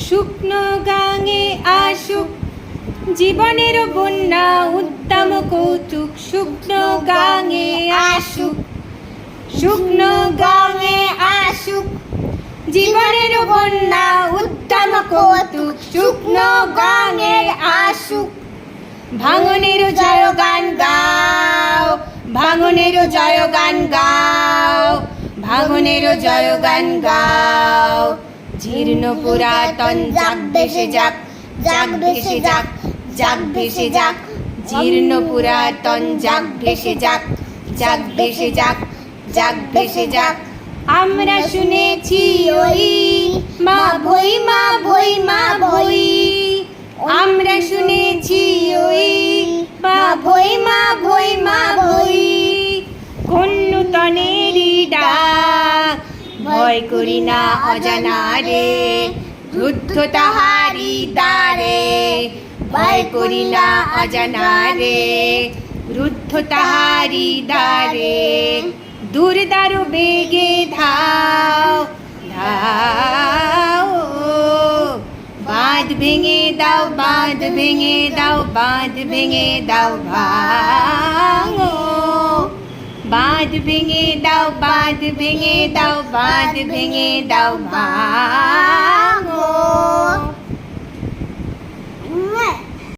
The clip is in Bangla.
শুকনো গাঙে আসুক জীবনের বন্যা উদ্দাম কৌতুক। শুকনো গাঙে আসুক, শুকনো গাঙে আসুক জীবনের বন্যা উদ্দাম কৌতুক। শুকনো গাঙে আসুক, ভাঙনের জয়গান গাও, ভাঙনের জয়গান গাও, ভাঙনের জয়গান গাও। জীর্ণ পুরাতন যাক ভেসে যাক, যাক ভেসে যাক, যাক ভেসে যাক। জীর্ণ পুরাতন যাক ভেসে যাক, যাক ভেসে যাক, যাক ভেসে যাক। আমরা শুনেছি ওই মা ভই, মা ভই, মা ভই। আমরা শুনেছি ওই মা ভই, মা ভই, মা ভই। কোন নূতনেরই ডাক, ভয় করি না অজানা রে, রুদ্ধ তাহারি দ্বারে। ভয় করি না অজানা রে, রুদ্ধ তাহারি দ্বারে। দুর্দারু বেগে ধাও, ধাও। বাঁধ ভেঙে দাও, বাঁধ ভেঙে দাও, বাঁধ ভেঙে দাও, ভাঙো। বাঁধ ভেঙে দাও, বাঁধ ভেঙে দাও, বাঁধ ভেঙে দাও, ভাঙো।